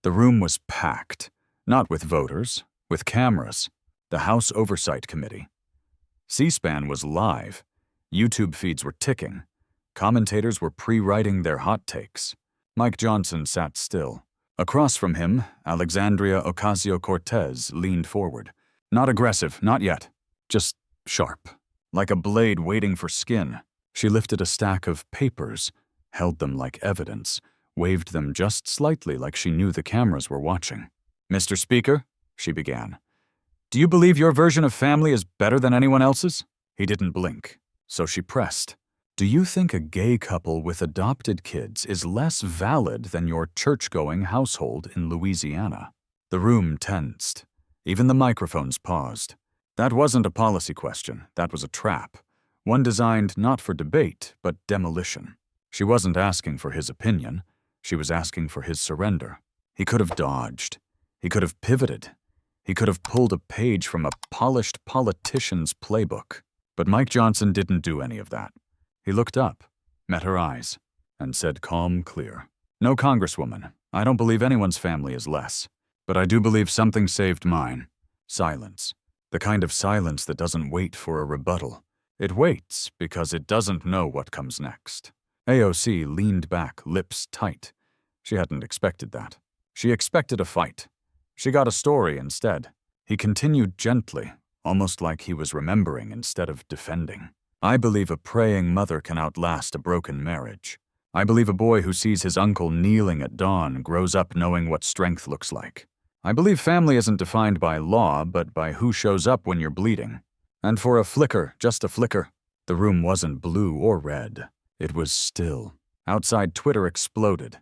The room was packed, not with voters, with cameras, the House Oversight Committee. C-SPAN was live. YouTube feeds were ticking. Commentators were pre-writing their hot takes. Mike Johnson sat still. Across from him, Alexandria Ocasio-Cortez leaned forward. Not aggressive, not yet. Just sharp. Like a blade waiting for skin. She lifted a stack of papers, held them like evidence, waved them just slightly like she knew the cameras were watching. "Mr. Speaker," she began, "do you believe your version of family is better than anyone else's?" He didn't blink, so she pressed. "Do you think a gay couple with adopted kids is less valid than your church-going household in Louisiana?" The room tensed. Even the microphones paused. That wasn't a policy question, that was a trap. One designed not for debate, but demolition. She wasn't asking for his opinion. She was asking for his surrender. He could have dodged. He could have pivoted. He could have pulled a page from a polished politician's playbook. But Mike Johnson didn't do any of that. He looked up, met her eyes, and said calm, clear, "No, Congresswoman, I don't believe anyone's family is less. But I do believe something saved mine. Silence. The kind of silence that doesn't wait for a rebuttal. It waits because it doesn't know what comes next." AOC leaned back, lips tight. She hadn't expected that. She expected a fight. She got a story instead. He continued gently, almost like he was remembering instead of defending. "I believe a praying mother can outlast a broken marriage. I believe a boy who sees his uncle kneeling at dawn grows up knowing what strength looks like. I believe family isn't defined by law, but by who shows up when you're bleeding. And for a flicker, just a flicker, the room wasn't blue or red. It was still. Outside, Twitter exploded.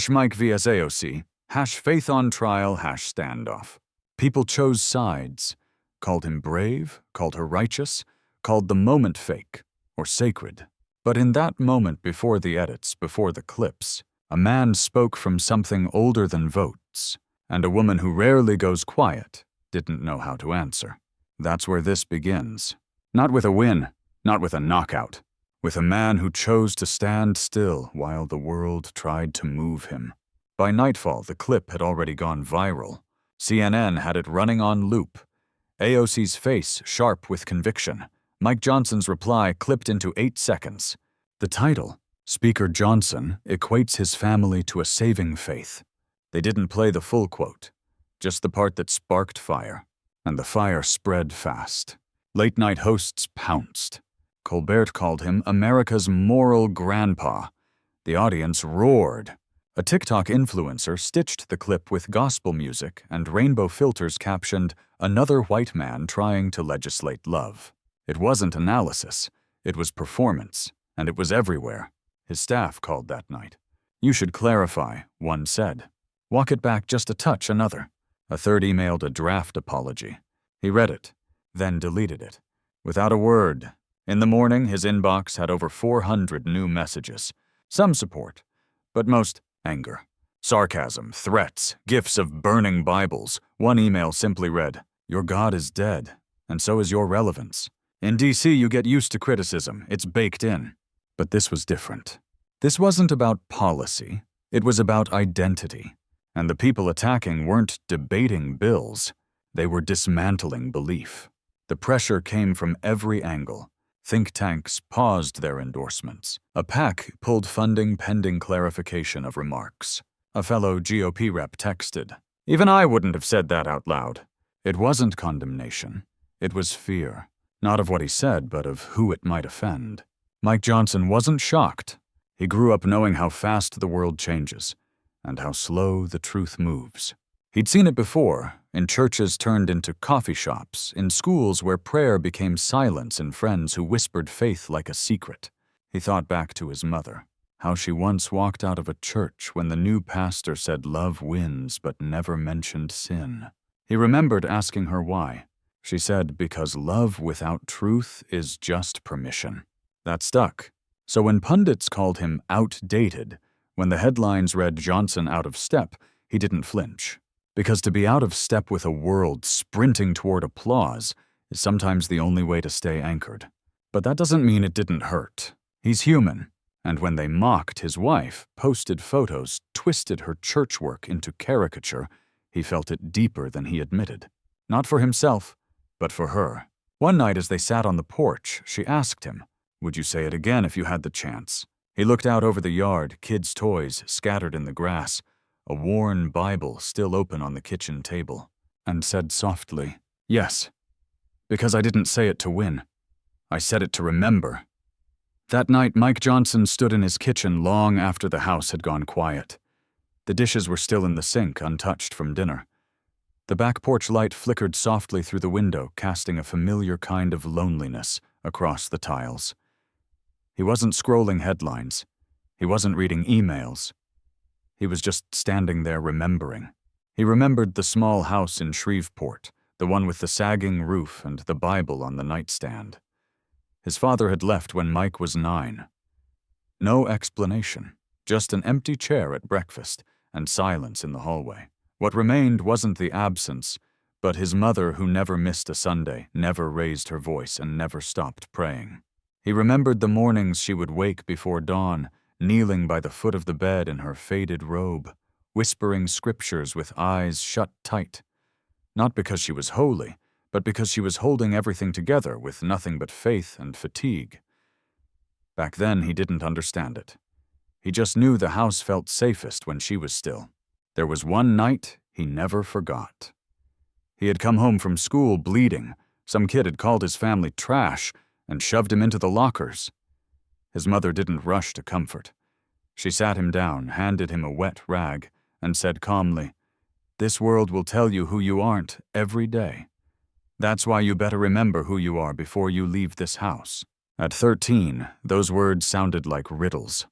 #Mike vs AOC, #faith on trial, #standoff. People chose sides, called him brave, called her righteous, called the moment fake or sacred. But in that moment before the edits, before the clips, a man spoke from something older than votes, and a woman who rarely goes quiet didn't know how to answer. That's where this begins. Not with a win, not with a knockout, with a man who chose to stand still while the world tried to move him. By nightfall, the clip had already gone viral. CNN had it running on loop. AOC's face sharp with conviction. Mike Johnson's reply clipped into 8 seconds. The title, "Speaker Johnson equates his family to a saving faith." They didn't play the full quote, just the part that sparked fire. And the fire spread fast. Late-night hosts pounced. Colbert called him America's moral grandpa. The audience roared. A TikTok influencer stitched the clip with gospel music and rainbow filters captioned, "Another white man trying to legislate love." It wasn't analysis. It was performance, and it was everywhere. His staff called that night. "You should clarify," one said. "Walk it back just a touch," another. A third emailed a draft apology. He read it, then deleted it. Without a word. In the morning, his inbox had over 400 new messages. Some support, but most anger. Sarcasm, threats, gifs of burning Bibles. One email simply read, "Your God is dead, and so is your relevance. In DC, you get used to criticism. It's baked in." But this was different. This wasn't about policy. It was about identity. And the people attacking weren't debating bills. They were dismantling belief. The pressure came from every angle. Think tanks paused their endorsements. A PAC pulled funding pending clarification of remarks. A fellow GOP rep texted, "Even I wouldn't have said that out loud." It wasn't condemnation. It was fear. Not of what he said, but of who it might offend. Mike Johnson wasn't shocked. He grew up knowing how fast the world changes, and how slow the truth moves. He'd seen it before, in churches turned into coffee shops, in schools where prayer became silence and friends who whispered faith like a secret. He thought back to his mother, how she once walked out of a church when the new pastor said love wins but never mentioned sin. He remembered asking her why. She said, "Because love without truth is just permission." That stuck. So when pundits called him outdated, when the headlines read Johnson out of step, he didn't flinch. Because to be out of step with a world sprinting toward applause is sometimes the only way to stay anchored. But that doesn't mean it didn't hurt. He's human, And when they mocked his wife, posted photos, twisted her church work into caricature, he felt it deeper than he admitted. Not for himself, but for her. One night as they sat on the porch, she asked him, "Would you say it again if you had the chance?" He looked out over the yard, kids' toys scattered in the grass, a worn Bible still open on the kitchen table, and said softly, "Yes, because I didn't say it to win. I said it to remember." That night, Mike Johnson stood in his kitchen long after the house had gone quiet. The dishes were still in the sink, untouched from dinner. The back porch light flickered softly through the window, casting a familiar kind of loneliness across the tiles. He wasn't scrolling headlines. He wasn't reading emails. He was just standing there remembering. He remembered the small house in Shreveport, the one with the sagging roof and the Bible on the nightstand. His father had left when Mike was 9. No explanation, just an empty chair at breakfast and silence in the hallway. What remained wasn't the absence, but his mother who never missed a Sunday, never raised her voice, and never stopped praying. He remembered the mornings she would wake before dawn, kneeling by the foot of the bed in her faded robe, whispering scriptures with eyes shut tight. Not because she was holy, but because she was holding everything together with nothing but faith and fatigue. Back then, he didn't understand it. He just knew the house felt safest when she was still. There was one night he never forgot. He had come home from school bleeding. Some kid had called his family trash and shoved him into the lockers. His mother didn't rush to comfort. She sat him down, handed him a wet rag, and said calmly, "This world will tell you who you aren't every day. That's why you better remember who you are before you leave this house." At 13, those words sounded like riddles.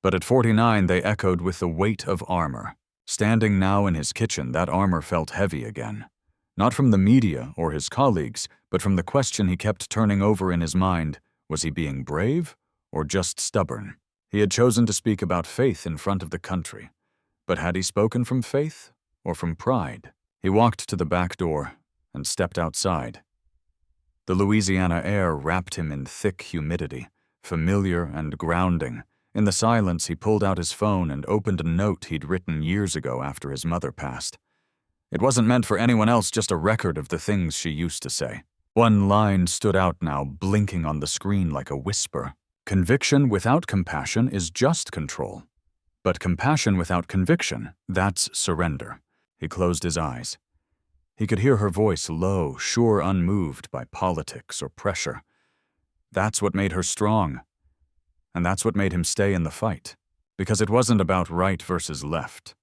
But at 49, they echoed with the weight of armor. Standing now in his kitchen, that armor felt heavy again. Not from the media or his colleagues, but from the question he kept turning over in his mind, was he being brave or just stubborn? He had chosen to speak about faith in front of the country. But had he spoken from faith or from pride? He walked to the back door and stepped outside. The Louisiana air wrapped him in thick humidity, familiar and grounding. In the silence, he pulled out his phone and opened a note he'd written years ago after his mother passed. It wasn't meant for anyone else, just a record of the things she used to say. One line stood out now, blinking on the screen like a whisper. "Conviction without compassion is just control. But compassion without conviction, that's surrender." He closed his eyes. He could hear her voice low, sure unmoved by politics or pressure. That's what made her strong. And that's what made him stay in the fight. Because it wasn't about right versus left.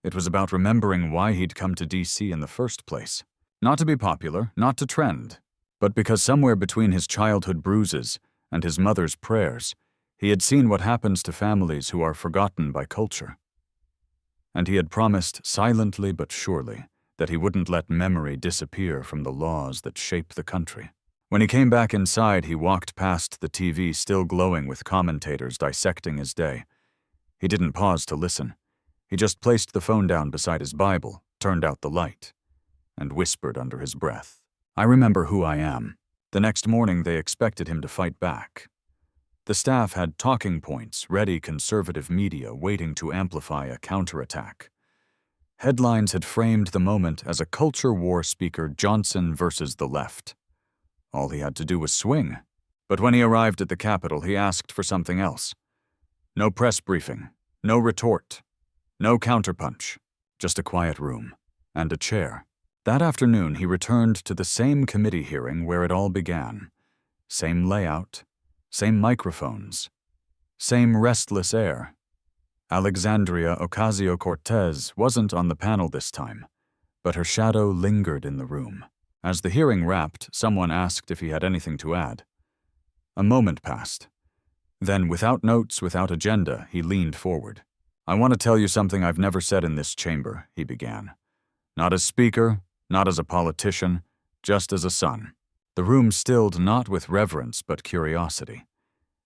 It was about remembering why he'd come to D.C. in the first place. Not to be popular, not to trend, but because somewhere between his childhood bruises and his mother's prayers, he had seen what happens to families who are forgotten by culture. And he had promised, silently but surely, that he wouldn't let memory disappear from the laws that shape the country. When he came back inside, he walked past the TV still glowing with commentators dissecting his day. He didn't pause to listen. He just placed the phone down beside his Bible, turned out the light, and whispered under his breath, "I remember who I am." The next morning, they expected him to fight back. The staff had talking points, ready conservative media waiting to amplify a counterattack. Headlines had framed the moment as a culture war speaker, Johnson versus the left. All he had to do was swing. But when he arrived at the Capitol, he asked for something else. No press briefing, no retort, no counterpunch, just a quiet room and a chair. That afternoon, he returned to the same committee hearing where it all began. Same layout, same microphones, same restless air. Alexandria Ocasio-Cortez wasn't on the panel this time, but her shadow lingered in the room. As the hearing wrapped, someone asked if he had anything to add. A moment passed. Then, without notes, without agenda, he leaned forward. "I want to tell you something I've never said in this chamber," he began. "Not as speaker, not as a politician, just as a son." The room stilled not with reverence but curiosity.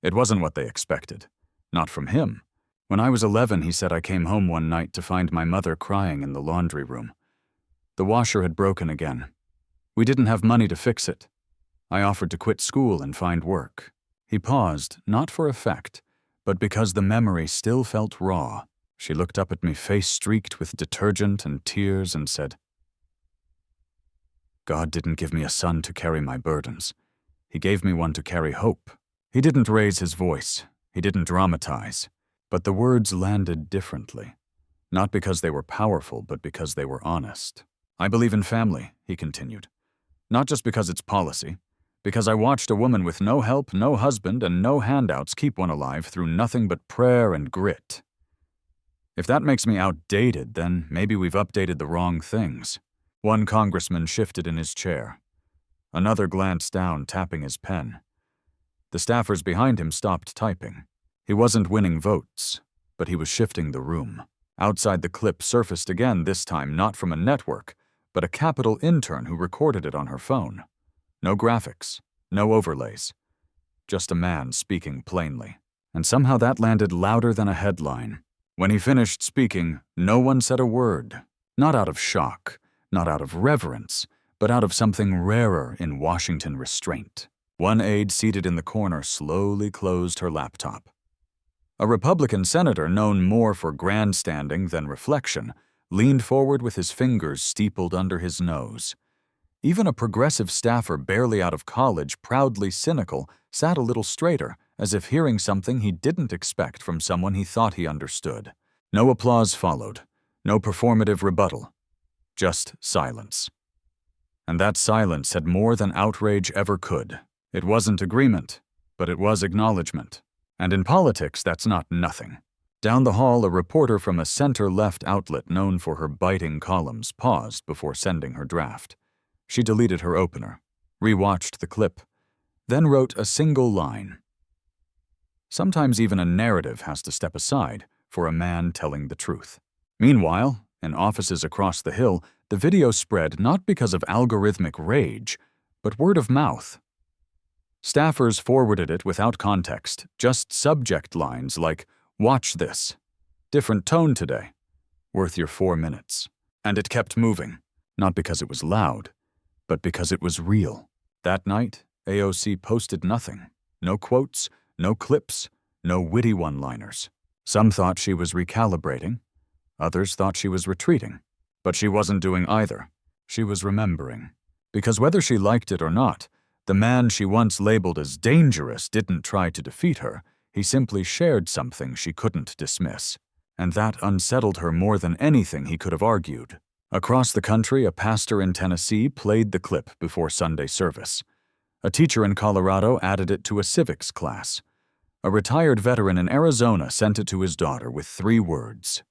It wasn't what they expected. Not from him. When I was 11, he said, I came home one night to find my mother crying in the laundry room. The washer had broken again. We didn't have money to fix it. I offered to quit school and find work. He paused, not for effect, But because the memory still felt raw, she looked up at me, face streaked with detergent and tears, and said, "God didn't give me a son to carry my burdens. He gave me one to carry hope." He didn't raise his voice. He didn't dramatize. But the words landed differently. Not because they were powerful, but because they were honest. "I believe in family," he continued. "Not just because it's policy. Because I watched a woman with no help, no husband, and no handouts keep one alive through nothing but prayer and grit. If that makes me outdated, then maybe we've updated the wrong things." One congressman shifted in his chair. Another glanced down, tapping his pen. The staffers behind him stopped typing. He wasn't winning votes, but he was shifting the room. Outside, the clip surfaced again, this time not from a network, but a Capitol intern who recorded it on her phone. No graphics, no overlays. Just a man speaking plainly. And somehow that landed louder than a headline. When he finished speaking, no one said a word. Not out of shock, not out of reverence, but out of something rarer in Washington restraint. One aide seated in the corner slowly closed her laptop. A Republican senator, known more for grandstanding than reflection, leaned forward with his fingers steepled under his nose. Even a progressive staffer barely out of college, proudly cynical, sat a little straighter, as if hearing something he didn't expect from someone he thought he understood. No applause followed, no performative rebuttal, just silence. And that silence had more than outrage ever could. It wasn't agreement, but it was acknowledgement. And in politics, that's not nothing. Down the hall, a reporter from a center-left outlet known for her biting columns paused before sending her draft. She deleted her opener, rewatched the clip, then wrote a single line. Sometimes even a narrative has to step aside for a man telling the truth. Meanwhile, in offices across the hill, the video spread not because of algorithmic rage, but word of mouth. Staffers forwarded it without context, just subject lines like, "Watch this. Different tone today. Worth your 4 minutes." And it kept moving, not because it was loud, but because it was real. That night, AOC posted nothing. No quotes, no clips, no witty one-liners. Some thought she was recalibrating. Others thought she was retreating. But she wasn't doing either. She was remembering. Because whether she liked it or not, the man she once labeled as dangerous didn't try to defeat her. He simply shared something she couldn't dismiss. And that unsettled her more than anything he could have argued. Across the country, a pastor in Tennessee played the clip before Sunday service. A teacher in Colorado added it to a civics class. A retired veteran in Arizona sent it to his daughter with 3 words.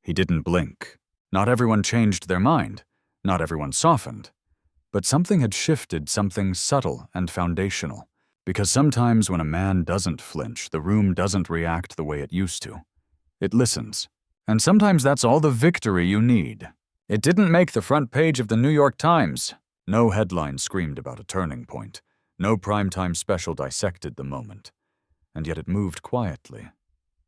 He didn't blink. Not everyone changed their mind. Not everyone softened. But something had shifted, something subtle and foundational. Because sometimes when a man doesn't flinch, the room doesn't react the way it used to. It listens. And sometimes that's all the victory you need. It didn't make the front page of the New York Times. No headline screamed about a turning point. No primetime special dissected the moment. And yet it moved quietly,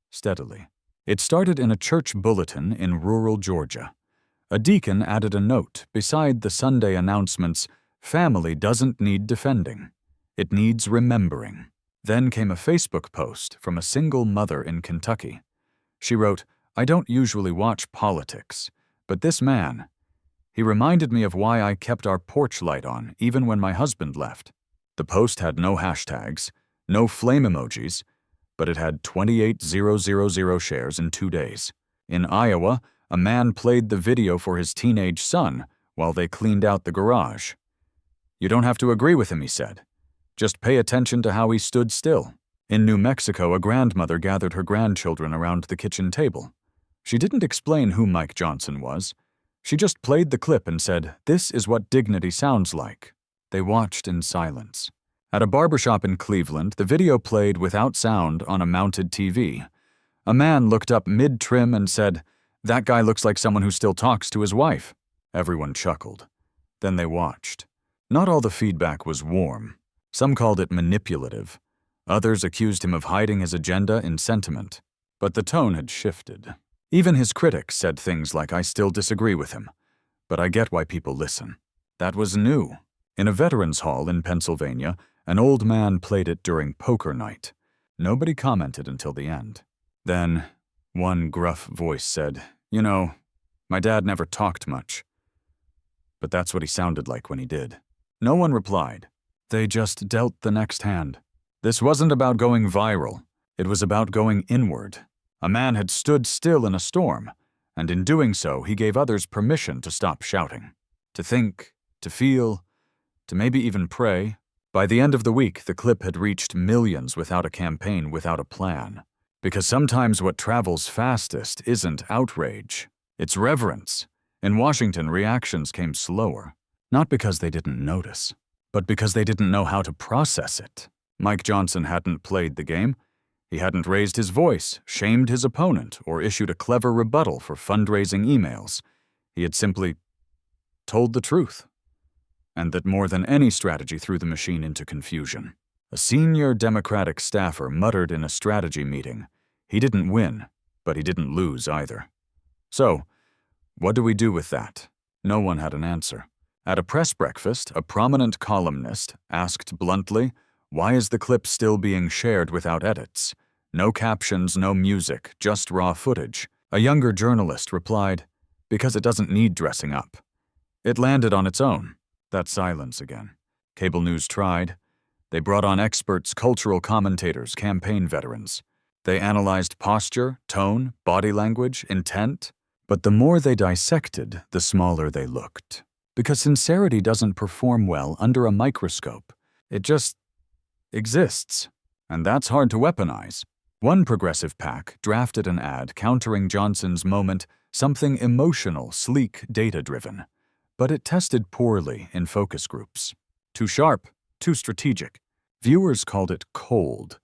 steadily. It started in a church bulletin in rural Georgia. A deacon added a note beside the Sunday announcements, "Family doesn't need defending. It needs remembering." Then came a Facebook post from a single mother in Kentucky. She wrote, "I don't usually watch politics, but this man, he reminded me of why I kept our porch light on even when my husband left." The post had no hashtags, no flame emojis, but it had 28,000 shares in 2 days. In Iowa, a man played the video for his teenage son while they cleaned out the garage. "You don't have to agree with him," he said. "Just pay attention to how he stood still." In New Mexico, a grandmother gathered her grandchildren around the kitchen table. She didn't explain who Mike Johnson was. She just played the clip and said, "This is what dignity sounds like." They watched in silence. At a barbershop in Cleveland, the video played without sound on a mounted TV. A man looked up mid-trim and said, "That guy looks like someone who still talks to his wife." Everyone chuckled. Then they watched. Not all the feedback was warm. Some called it manipulative. Others accused him of hiding his agenda in sentiment. But the tone had shifted. Even his critics said things like, "I still disagree with him, but I get why people listen." That was new. In a veterans hall in Pennsylvania, an old man played it during poker night. Nobody commented until the end. Then, one gruff voice said, "You know, my dad never talked much." But that's what he sounded like when he did. No one replied. They just dealt the next hand. This wasn't about going viral. It was about going inward. A man had stood still in a storm, and in doing so, he gave others permission to stop shouting, to think, to feel, to maybe even pray. By the end of the week, the clip had reached millions without a campaign, without a plan. Because sometimes what travels fastest isn't outrage, it's reverence. In Washington, reactions came slower, not because they didn't notice, but because they didn't know how to process it. Mike Johnson hadn't played the game. He hadn't raised his voice, shamed his opponent, or issued a clever rebuttal for fundraising emails. He had simply told the truth. And that more than any strategy threw the machine into confusion. A senior Democratic staffer muttered in a strategy meeting, "He didn't win, but he didn't lose either." So, what do we do with that? No one had an answer. At a press breakfast, a prominent columnist asked bluntly, "Why is the clip still being shared without edits? No captions, no music, just raw footage." A younger journalist replied, "Because it doesn't need dressing up." It landed on its own. That silence again. Cable news tried. They brought on experts, cultural commentators, campaign veterans. They analyzed posture, tone, body language, intent. But the more they dissected, the smaller they looked. Because sincerity doesn't perform well under a microscope. It just exists. And that's hard to weaponize. One progressive PAC drafted an ad countering Johnson's moment, something emotional, sleek, data-driven. But it tested poorly in focus groups. Too sharp, too strategic. Viewers called it cold,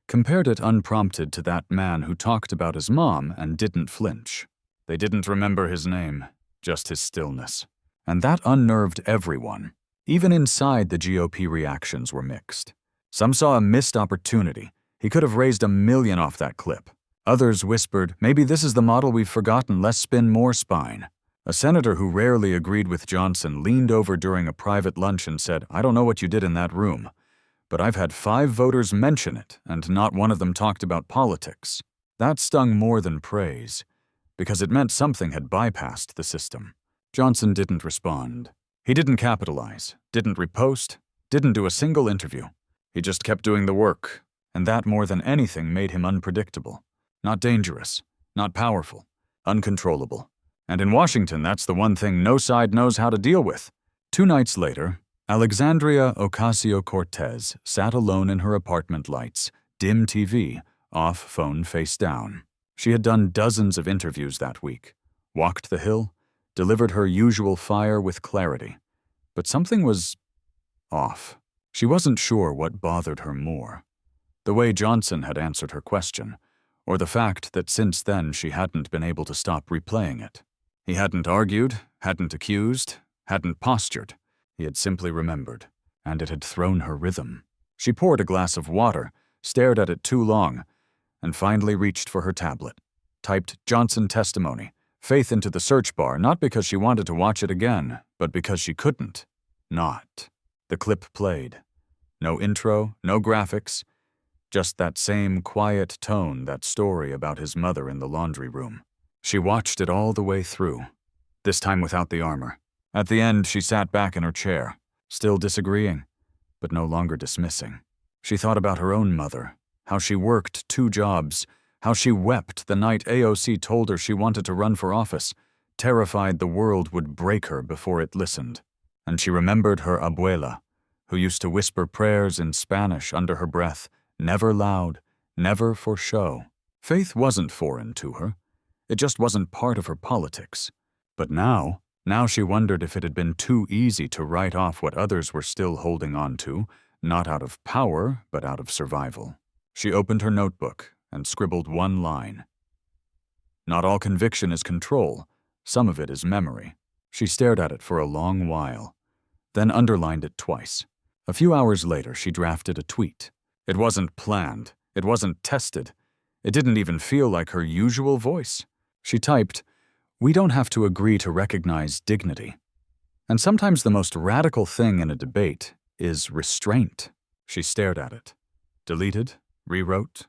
compared it unprompted to that man who talked about his mom and didn't flinch. They didn't remember his name, just his stillness. And that unnerved everyone. Even inside, the GOP reactions were mixed. Some saw a missed opportunity. He could have raised $1 million off that clip. Others whispered, "Maybe this is the model we've forgotten, less spin, more spine." A senator who rarely agreed with Johnson leaned over during a private lunch and said, "I don't know what you did in that room, but I've had 5 voters mention it, and not one of them talked about politics." That stung more than praise, because it meant something had bypassed the system. Johnson didn't respond. He didn't capitalize, didn't repost, didn't do a single interview. He just kept doing the work, and that more than anything made him unpredictable. Not dangerous, not powerful, uncontrollable. And in Washington, that's the one thing no side knows how to deal with. 2 nights later, Alexandria Ocasio-Cortez sat alone in her apartment lights, dim TV, off phone face down. She had done dozens of interviews that week, walked the Hill, delivered her usual fire with clarity. But something was off. She wasn't sure what bothered her more. The way Johnson had answered her question, or the fact that since then she hadn't been able to stop replaying it. He hadn't argued, hadn't accused, hadn't postured. He had simply remembered, and it had thrown her rhythm. She poured a glass of water, stared at it too long, and finally reached for her tablet. Typed Johnson testimony, Faith into the search bar, not because she wanted to watch it again, but because she couldn't. Not. The clip played. No intro, no graphics, just that same quiet tone, that story about his mother in the laundry room. She watched it all the way through, this time without the armor. At the end, she sat back in her chair, still disagreeing, but no longer dismissing. She thought about her own mother, how she worked 2 jobs, how she wept the night AOC told her she wanted to run for office, terrified the world would break her before it listened. And she remembered her abuela, who used to whisper prayers in Spanish under her breath, never loud, never for show. Faith wasn't foreign to her. It just wasn't part of her politics. But now she wondered if it had been too easy to write off what others were still holding on to, not out of power, but out of survival. She opened her notebook and scribbled 1 line. Not all conviction is control. Some of it is memory. She stared at it for a long while, then underlined it twice. A few hours later, she drafted a tweet. It wasn't planned. It wasn't tested. It didn't even feel like her usual voice. She typed, "We don't have to agree to recognize dignity. And sometimes the most radical thing in a debate is restraint." She stared at it, deleted, Rewrote,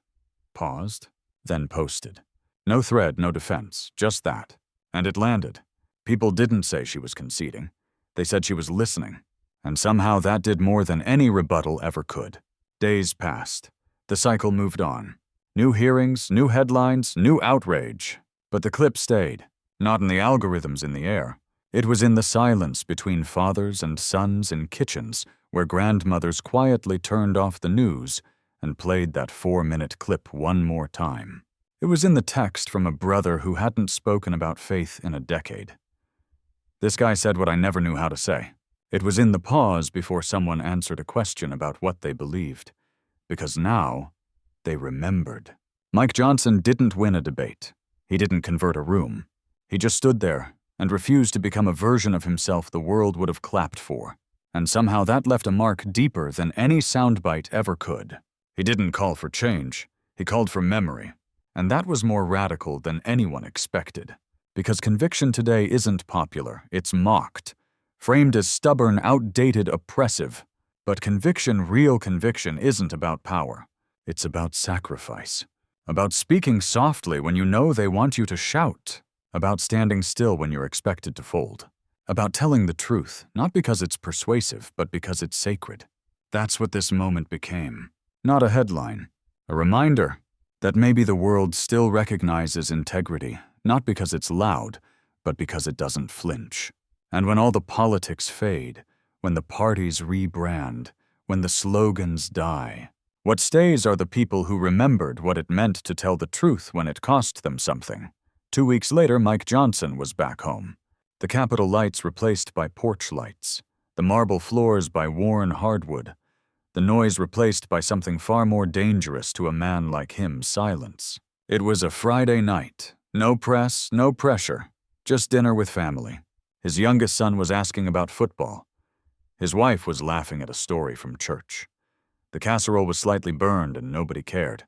paused, then posted. No thread, no defense, just that. And it landed. People didn't say she was conceding. They said she was listening. And somehow that did more than any rebuttal ever could. Days passed. The cycle moved on. New hearings, new headlines, new outrage. But the clip stayed. Not in the algorithms in the air. It was in the silence between fathers and sons in kitchens where grandmothers quietly turned off the news and played that 4-minute clip one more time. It was in the text from a brother who hadn't spoken about faith in a decade. This guy said what I never knew how to say. It was in the pause before someone answered a question about what they believed. Because now, they remembered. Mike Johnson didn't win a debate. He didn't convert a room. He just stood there and refused to become a version of himself the world would have clapped for. And somehow that left a mark deeper than any soundbite ever could. He didn't call for change. He called for memory. And that was more radical than anyone expected. Because conviction today isn't popular, it's mocked, framed as stubborn, outdated, oppressive. But conviction, real conviction, isn't about power. It's about sacrifice. About speaking softly when you know they want you to shout. About standing still when you're expected to fold. About telling the truth, not because it's persuasive, but because it's sacred. That's what this moment became. Not a headline. A reminder that maybe the world still recognizes integrity, not because it's loud, but because it doesn't flinch. And when all the politics fade, when the parties rebrand, when the slogans die, what stays are the people who remembered what it meant to tell the truth when it cost them something. 2 weeks later, Mike Johnson was back home. The Capitol lights replaced by porch lights, the marble floors by worn hardwood, the noise replaced by something far more dangerous to a man like him, silence. It was a Friday night. No press, no pressure. Just dinner with family. His youngest son was asking about football. His wife was laughing at a story from church. The casserole was slightly burned and nobody cared.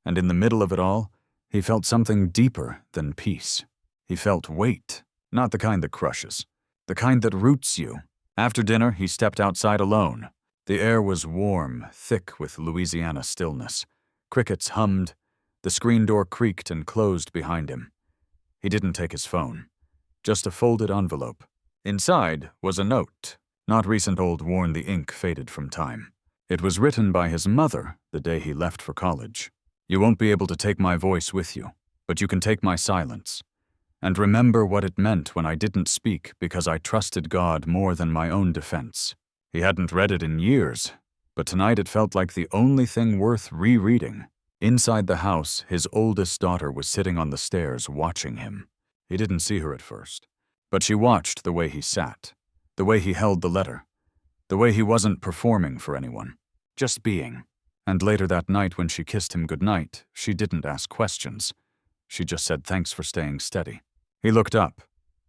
And in the middle of it all, he felt something deeper than peace. He felt weight, not the kind that crushes, the kind that roots you. After dinner, he stepped outside alone. The air was warm, thick with Louisiana stillness. Crickets hummed. The screen door creaked and closed behind him. He didn't take his phone. Just a folded envelope. Inside was a note. Not recent old, worn, the ink faded from time. It was written by his mother the day he left for college. You won't be able to take my voice with you, but you can take my silence. And remember what it meant when I didn't speak because I trusted God more than my own defense. He hadn't read it in years, but tonight it felt like the only thing worth rereading. Inside the house, his oldest daughter was sitting on the stairs watching him. He didn't see her at first, but she watched the way he sat, the way he held the letter, the way he wasn't performing for anyone, just being. And later that night when she kissed him goodnight, she didn't ask questions. She just said thanks for staying steady. He looked up,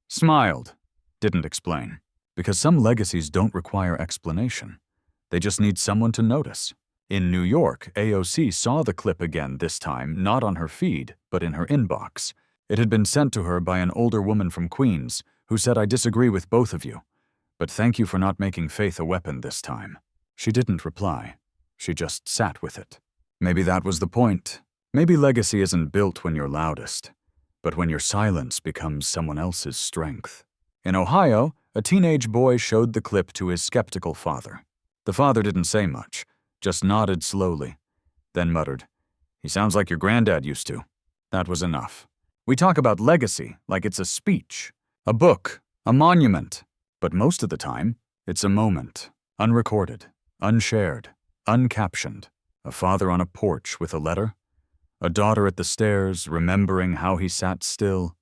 smiled, didn't explain. Because some legacies don't require explanation. They just need someone to notice. In New York, AOC saw the clip again this time, not on her feed, but in her inbox. It had been sent to her by an older woman from Queens who said, "I disagree with both of you, but thank you for not making faith a weapon this time." She didn't reply. She just sat with it. Maybe that was the point. Maybe legacy isn't built when you're loudest, but when your silence becomes someone else's strength. In Ohio, a teenage boy showed the clip to his skeptical father. The father didn't say much, just nodded slowly, then muttered, "He sounds like your granddad used to." That was enough. We talk about legacy like it's a speech, a book, a monument. But most of the time, it's a moment, unrecorded, unshared, uncaptioned. A father on a porch with a letter, a daughter at the stairs remembering how he sat still,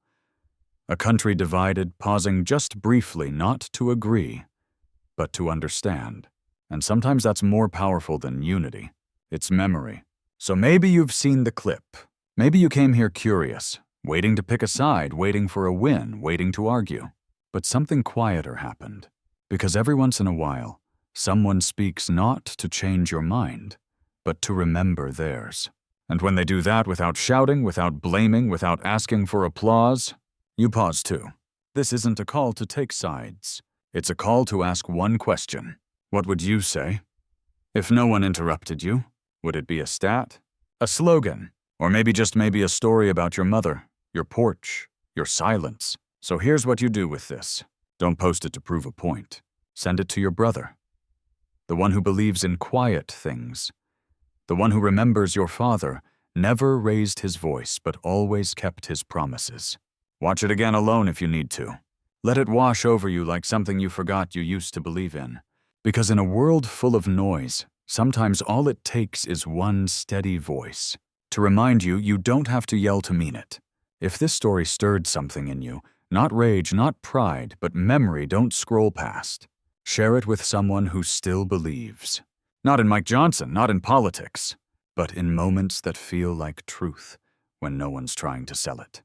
a country divided, pausing just briefly not to agree, but to understand. And sometimes that's more powerful than unity. It's memory. So maybe you've seen the clip. Maybe you came here curious, waiting to pick a side, waiting for a win, waiting to argue. But something quieter happened. Because every once in a while, someone speaks not to change your mind, but to remember theirs. And when they do that without shouting, without blaming, without asking for applause, you pause too. This isn't a call to take sides. It's a call to ask one question. What would you say? If no one interrupted you, Would it be a stat? A slogan? Or maybe a story about your mother, your porch, your silence? So here's what you do with this. Don't post it to prove a point. Send it to your brother. The one who believes in quiet things. The one who remembers your father never raised his voice but always kept his promises. Watch it again alone if you need to. Let it wash over you like something you forgot you used to believe in. Because in a world full of noise, sometimes all it takes is one steady voice to remind you you don't have to yell to mean it. If this story stirred something in you, not rage, not pride, but memory, don't scroll past. Share it with someone who still believes. Not in Mike Johnson, not in politics, but in moments that feel like truth when no one's trying to sell it.